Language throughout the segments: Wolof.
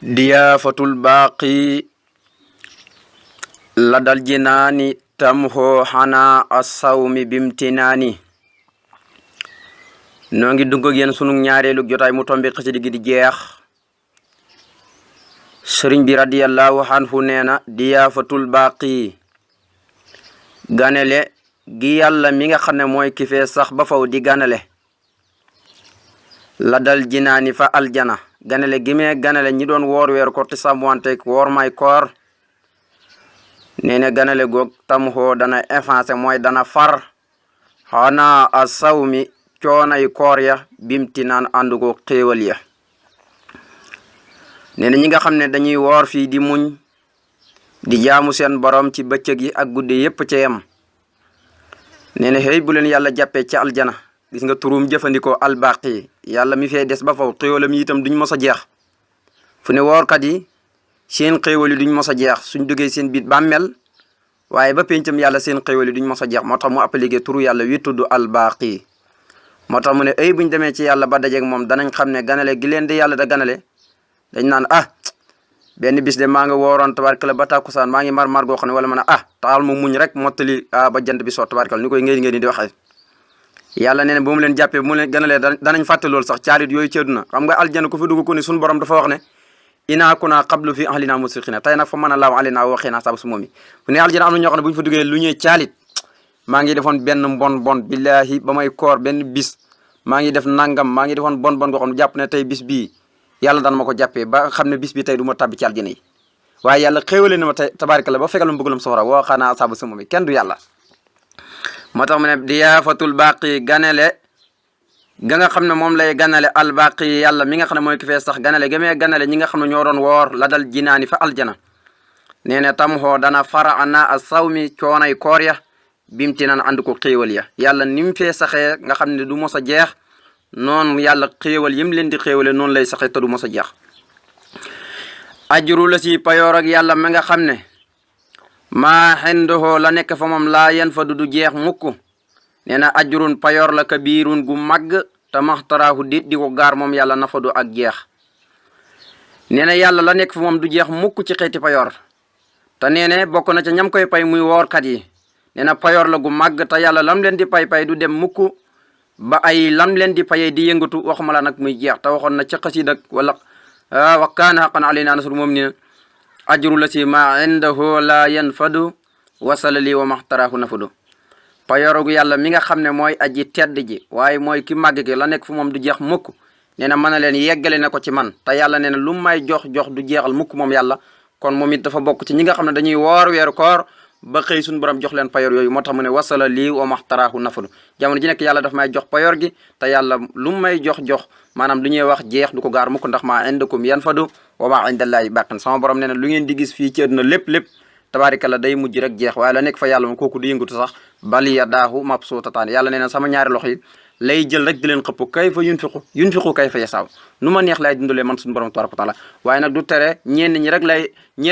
diyaafatul baaqi ladal jinaani tamxoo xanaa asawmi bimtinaani. noo ngi dugg ak yéen sunu ñaareelu jotaay mu tombi xasida gi di jeex. sëriñ bi radiyallahu anhu nee na diyaafatul baaqi ganale gi yàlla mi nga xam ne mooy ki fee sax ba faw di ganale ladal jinaani fa aljana. ganale gi mee ganale ñi doon woor weeru koor te sàmmanteeg woor may koor nee na ganale goog tamxoo dana effacé mooy dana far xanaa a sawmi coonay koor ya bimti naan ànd ko xéewal ya. nee na ñi nga xam ne dañuy woor fii di muñ di jaamu seen borom ci bëccëg yi ak guddi yépp ca yem nee na xëy bu leen yàlla jàppee ca aljana. gis nga turum jëfandikoo albaqi yàlla mi fee des ba faw xéewalam yi itam duñ mos a jeex. fu ne woorkat yi seen xéewal yi duñ mos a jeex suñ duggee seen biit bàmmel waaye ba pencam yàlla seen xéewal yi duñ mos a jeex moo tax mu appliqué turu yàlla wi tudd albaqi. moo tax mu ne ay buñ demee ci yàlla ba dajeeg moom danañ xam ne ganale gi leen di yàlla da ganale dañ naan benn bis de maa ngi wooroon tabarkala ba tàkkusaan maa ngi mar goo xam ne wala ma ne taal mu muñ rek mottali ba jant bi soo tabarkala ni koy ngeen di waxee. yàlla nee na bu mu leen jàppee bu mu leen gënalee danañ fàtte loolu sax caalit yooyu ci àdduna xam nga aljana ku fi dugg ku ne suñu borom dafa wax ne inaa kunaa qablu fi ahlina musriqina tey nag fa mën a laaw alina waxee naa sab su moom yi fu ne aljana am na ñoo xam ne bu ñu fa duggee lu ñuy caalit maa ngi defoon benn bon billahi ba may koor benn bis maa ngi def nangam maa ngi defoon bon goo xam ne jàpp ne tey bis bii yàlla daan ma ko jàppee ba xam ne bis bi tey du ma tabbi ci aljana yi waaye yàlla xéewale na ma tey tabaarkalla ba fekkal ma bëggalam sawara woo xanaa sab su moom yi kenn du yàlla. moo tax mu ne diyaafatul baqi ganale ga nga xam ne moom lay ganale albaqi yàlla mi nga xam ne mooy ki fee sax ganale ga mee ganale ñi nga xam ne ñoo doon woor la dal jinaani fa aljana nee na tam xoo dana fara ana a sawmi coonay koor ya bimti naan ànd ko xéewal ya yàlla ni mu fee saxee nga xam ne du mos a jeex noonu yàlla xéewal yim leen di xéewale noonu lay saxee te du mos a jeex. ajru la si payoor ak yàlla ma nga xam ne maa xendoxoo la nekk fa moom laa yen fa du jeex mukk nee na ajrun payoor la kabiirun gu màgg te maxtaraahu dit di ko gaar moom yàlla na fa du ak jeex. nee na yàlla la nekk fa moom du jeex mukk ci xeeti payoor te nee na bokk na ca ñam koy pay muy woorkat yi nee na payoor la gu màgg te yàlla lam leen di pay du dem mukk ba ay lam leen di payee di yëngatu waxuma la nag muy jeex te waxoon na ca xasiida wala wa kaana haqqan alaynaa nasrul mu'miniin ajru la si ma indahu la yanfadu wasala li wa maxtaraahu nafadu. payoorogu yàlla mi nga xam ne mooy aji tedd ji waaye mooy ki màgg gi la nekk fu moom du jeex mukk nee na mën na leen yeggale na ko ci man te yàlla nee na lu may jox du jeexal mukk moom yàlla. kon moom it dafa bokk ci ñi nga xam ne dañuy woor weeru koor ba xëy suñu borom jox leen payoor yooyu moo tax mu ne wasala lii wa maxtaraahu nafadu jamono ji nekk yàlla daf may jox payoor gi te yàlla lu may jox maanaam lu ñuy wax jeex du ko gaar mukk ndax maa indakum yanfadu wa maa indallaahi baqin sama borom nee na lu ngeen di gis fii ci àdduna lépp tabaarikalla day mujj rek jeex waaye la nekk fa yàlla moom kooku du yëngatu sax bali yadaahu mabsuutataan yàlla nee na sama ñaari loxo yi lay jël rek di leen xëpp kayfa yunfiqu kayfa yasaaw nu ma neex lay dundalee man suñu borom tabaaraka wa taala waaye nag du tere ñenn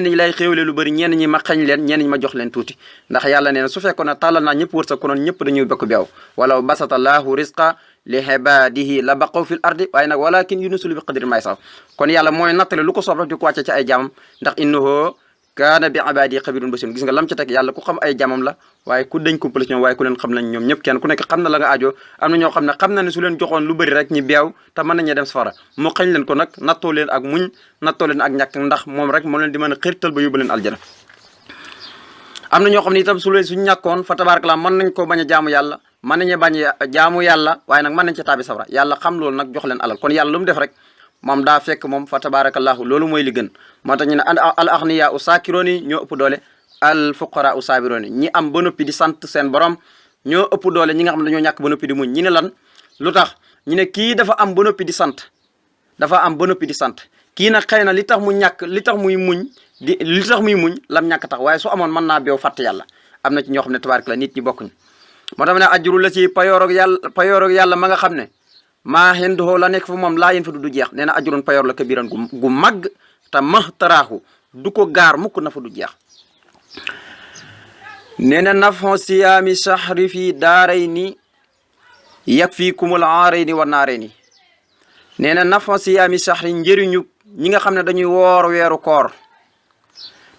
ñi lay xéewale lu bëri ñenn ñi ma xañ leen ñenn ñi ma jox leen tuuti ndax yàlla nee na su fekkoon ne tàllal naa ñëpp wërsëg konoon ñëpp dañuy bekk beew wala basatallahu risqa li ibadihi la baqaw fil ardi waaye nag walakin yunzilu bi qadri ma yasaaw kon yàlla mooy nattale lu ko soob rek di ko wàcce ci ay jaamam ndax innahu kaana bi ibadihi xabirun basir gis nga lam ci teg yàlla ku xam ay jaamam la waaye ku dañ kumpale ci ñoom waaye ku leen xam lañ ñoom ñëpp kenn ku nekk xam na la nga aajo am na ñoo xam ne xam na ne su leen joxoon lu bëri rek ñi beew te mën nañu dem safara mu xañ leen ko nag nattoo leen ak muñ nattoo leen ak ñàkk ndax moom rek moo leen di mën a xirtal ba yóbbu leen aljana. am na ñoo xam ne itam su leen suñ ñàkkoon fa tabarakallah mën nañ ko bañ a jaamu yàlla mën nañu bañ a jaamu yàlla waaye nag mën nañ ca taabi safara yàlla xam loolu nag jox leen alal kon yàlla lu mu def rek moom daa fekk moom fa tabarakallahu loolu mooy li gën moo tax ñu ne al aghniya u saakirooni ñoo ëpp doole al fuqara u saabirooni ñi am ba noppi di sant seen borom ñoo ëpp doole ñi nga xam ne dañoo ñàkk ba noppi di muñ ñi ne lan lu tax ñu ne kii dafa am ba noppi di sant kii nag xëy na li tax muy muñ lam ñàkk tax waaye su amoon mën naa beew fàtte yàlla am na ci ñoo xam ne tabarakallah nit ñi bokkuñ moo tax ne ajru la ci payoorog yàlla ma nga xam ne maa xendoxoo la nekk fa moom laa yéen fa du jeex nee na ajurun payoor la kabiran gu màgg te maxtaraahu du ko gaar mukk na fa du jeex. nee na nafon siyaami shahri fii daarayni yakfikumul aarayni wa naarayni nee na nafon siyaami shahri njëriñu ñi nga xam ne dañuy woor weeru koor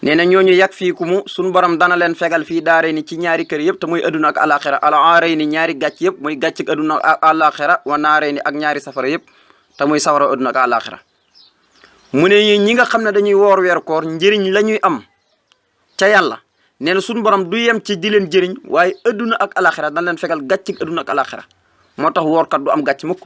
nee na ñooñu yàgg fii ku mu suñu borom dana leen fegal fii daaree ni ci ñaari kër yëpp te muy adduna ak alaxira al aarey ni ñaari gàcc yëpp muy gàcc ak adduna ak alaxira wa naarey ni ak ñaari safara yëpp te muy safara adduna ak alaxira mu ne ñi nga xam ne dañuy woor weeru koor njëriñ la ñuy am ca yàlla nee na suñu borom du yem ci di leen jëriñ waaye adduna ak alaxira dana leen fegal gàcc ak adduna ak alaxira moo tax woorkat du am gàcc mukk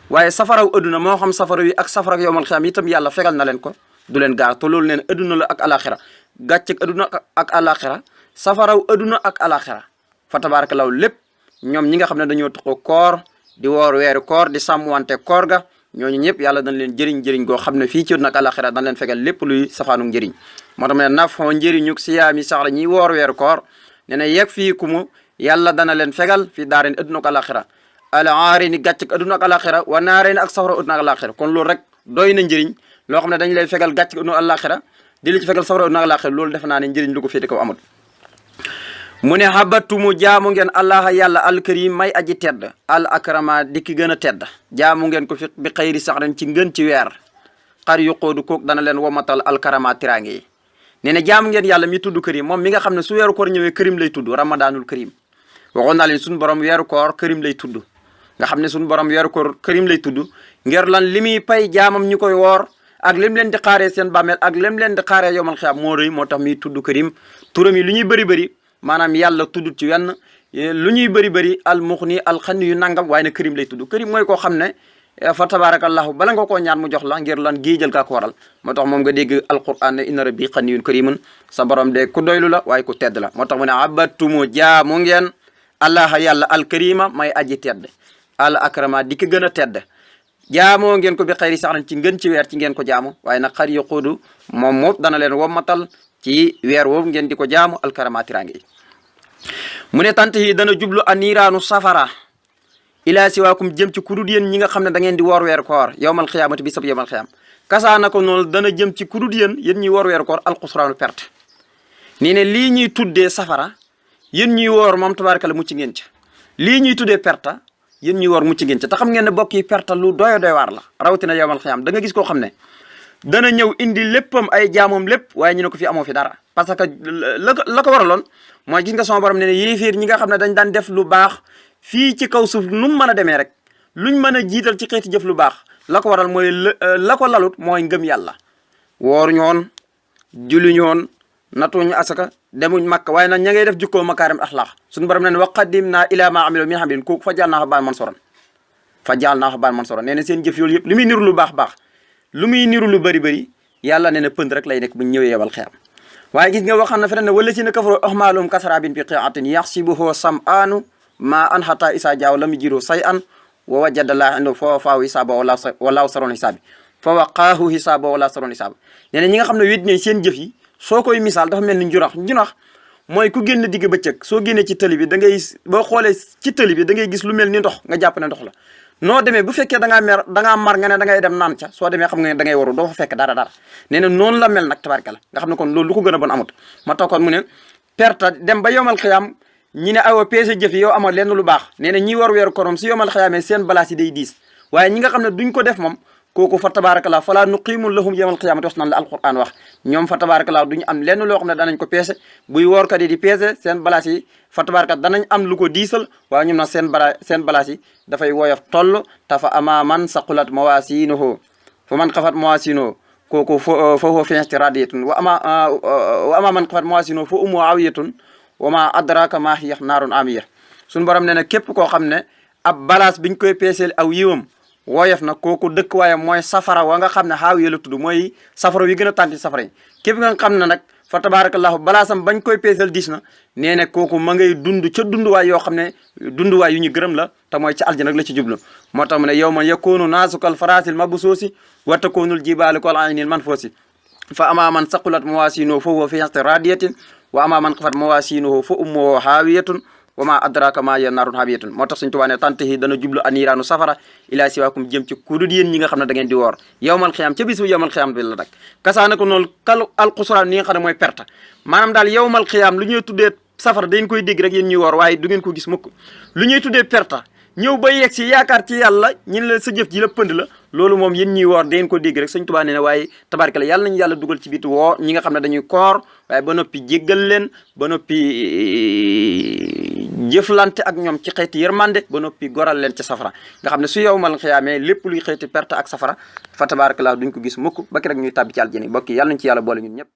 waaye safaraw adduna moo xam safara wi ak safara ak yowmal xiyaam itam yàlla fegal na leen ko du leen gaar te loolu neen adduna la ak alaxira gàcc ak adduna ak alaxira safaraw adduna ak alaxira fa tabaarakallaahu lépp ñoom ñi nga xam ne dañoo taxoo koor di woor weeru koor di sàmmwante koor ga ñooñu ñëpp yàlla dañ leen jëriñ goo xam ne fii ci adduna ak alaxira dañ leen fegal lépp luy safaanu njëriñ moo tax ne naf xoo njëriñu siyaami saxra ñiy woor weeru koor ne na yegg fii ku mu yàlla dana leen fegal fii daareen adduna ak alaxira al aari ni gàcc ak adduna ak alaxira wa naaree ni ak safara adduna ak alaxira kon loolu rek doy na njëriñ loo xam ne dañu lay fegal gàcc ak adduna ak alaxira di la ci fegal safara adduna ak alaxira loolu defe naa ne njëriñ lu ko féete kaw amul mu ne habatumu jaamu ngeen allah yàlla alkarim may aji tedd al akrama di ki gën a tedd jaamu ngeen ko fi bi xëyri sax ren ci ngën ci weer xar yu xóodu kook dana leen womatal alkarama tiraange yi nee na jaamu ngeen yàlla mi tudd karim moom mi nga xam ne su weeru koor ñëwee karim lay tudd ramadanul karim waxoon naa leen suñu borom weeru koor karim lay tudd nga xam ne suñu borom weeru koor karim lay tudd ngir lan li muy pay jaamam ñu koy woor ak lim leen di xaaree seen bàmmeel ak lim leen di xaaree yowmal xiyaam moo rëy moo tax muy tudd karim turam yi lu ñuy bëri maanaam yàlla tudd ci wenn lu ñuy bëri al muxni al xanni yu nangam waaye ne karim lay tudd karim mooy koo xam ne fa tabarakallahu bala nga koo ñaan mu jox la ngir lan géejal kaa ko waral moo tax moom nga dégg alquran ne inna rabbi xanniyun karimun sa borom de ku doylu la waaye ku tedd la moo tax mu ne abattumu jaamu ngeen allah yàlla alkarima may aji tedd al akrama di ko gën a tedd jaamoo ngeen ko bi xëyri saxran ci ngën ci weer ci ngeen ko jaamu waaye nag xar yu xuudu moom dana leen wommatal ci weer woowu ngeen di ko jaamu alkarama tirange yi mu ne tant yi dana jublu a niiraanu safara ila siwaakum jëm ci kudut yéen ñi nga xam ne da ngeen di woor weer koor yowmal xiyaamati bi sab yowmal xiyaam kasaana ko noonu dana jëm ci kudut yéen ñuy woor weer koor alxusraanu perte nii ne lii ñuy tuddee safara yéen ñuy woor moom tabaarkalla mucc ngeen ca lii ñuy tuddee perte yéen ñuy woor mucc ngeen ca te xam ngeen ne bokk yi perte lu doy waar la rawatina yowmal xiyaam da nga gis koo xam ne dana ñëw indi léppam ay jaamoom lépp waaye ñu ne ko fi amoo fi dara parce que la ko waraloon mooy gis nga sama borom ne ne yéeféer ñi nga xam ne dañ daan def lu baax fii ci kaw suuf nu mu mën a demee rek luñ mën a jiital ci xeeti jëf lu baax la ko waral mooy la ko lalut mooy ngëm yàlla woor ñoon julli ñoon natuñu asaka demuñ makka waaye nag ña ngay def jukkoo makaarim axlaax suñu borom ne ne wa qadimna ila ma amilu min amalin kooku fa jaal naa fa baan man soran nee na seen jëf yoolu yëpp lu muy niru lu baax lu muy niru lu bëri yàlla nee na pënd rek lay nekk bu ñëwee yebal xeam waaye gis nga waxam na feneen ne wala si na kafaroo ahmaalum kasarabin bi qiatin yaxsibuhu sam'anu ma an xata isa jaaw lam jiru say an wa wajada laa indo fa faaw hisaaba walaaw saroon hisaabi fa waqaahu hisaaba walaa saroon hisaaba nee na ñi nga xam ne wét ne seen jëf yi soo koy misaal dafa mel ni njunax mooy ku génn digg bëccëg soo génnee ci tëli bi da ngay boo xoolee ci tëli bi da ngay gis lu mel ni ndox nga jàpp ne ndox la noo demee bu fekkee da ngaa mar nga ne da ngay dem naan ca soo demee xam nga ne da ngay waru doo fa fekk dara nee na noonu la mel nag tabarkalla nga xam ne kon loolu lu ko gën a bon amut ma tax kon mu ne perte dem ba yomal xiyaam ñi ne awa peese jëf yi yow amoon lenn lu baax nee na ñi war weeru korom si yomal xiyaamee seen balaas yi day diis waaye ñi nga xam ne duñ ko def moom kooku fa tabarakallah falaa nuqiimu lahum yawmal qiyaamati was nan la alquran wax ñoom fa tabarakallah duñu am lenn loo xam ne danañ ko peese buy woorkat yi di peese seen balaas yi fa tabarakallah danañ am lu ko diisal waaye ñoom nag seen balaas yi dafay woyof toll tafa ama man saqulat mawaasinuhu fa man xafat mawaasinuhu kooku fa huwa fi radiyatun wa ama man xafat mawaasinuhu fa ummu awiyatun wa ma adraka ma hiya naarun amiyah suñu borom ne ne képp koo xam ne ab balaas biñ koy peeseel aw yiwam woyof na kooku dëkk waaye mooy safara wa nga xam ne xaawiya la tudd mooy safara wi gën a tànti safara yi képp nga xam ne nag fa tabarakallahu balaasam bañ koy peesal diis na nee ne kooku ma ngay dund ca dunduwaay yoo xam ne dunduwaay yu ñu gërëm la te mooy ca aljana la ci jublu moo tax mu ne yow man yakunu naasukal faraasil mabsuusi wa takunul jibaalu kal aynil manfuusi fa ama man saqulat mawaasinuhu fa huwa fi radiyatin wa ama man xafat mawaasinuhu fa ummuhu haawiyatun wa ma adraka ma hiya naarun haamiyatun moo tax suñu Tuubaa ne tante yi dana jublu a niiraanu safara ilaa siwaakum jëm ci kudut yéen ñi nga xam ne da ngeen di woor yowmal xiyaam ca bis bu yowmal xiyaam bi la dak kasaana ko noonu kal alxusraan ni nga xam ne mooy perte maanaam daal yowmal xiyaam lu ñuy tuddee safara dañ koy dégg rek yéen ñuy woor waaye du ngeen ko gis mukk lu ñuy tuddee perte ñëw ba yegg si yaakaar ci yàlla ñin la sa jëf ji la pënd la loolu moom yéen ñiy woor dangeen ko dégg rek sëñ Tuubaa nee na waaye tabaarkalla yàlla nañu yàlla dugal ci biir woo ñi nga xam ne dañuy koor waaye ba noppi jéggal leen ba noppi jëflante ak ñoom ci xeeti yërmande ba noppi goral leen ci safara nga xam ne su yowmal xiyaamee lépp luy xeeti perte ak safara fa tabaarkalla duñ ko gis mukk ba ki rek ñuy tàbbi ci aljana bokk yàlla nañ ci yàlla boole ñun ñëpp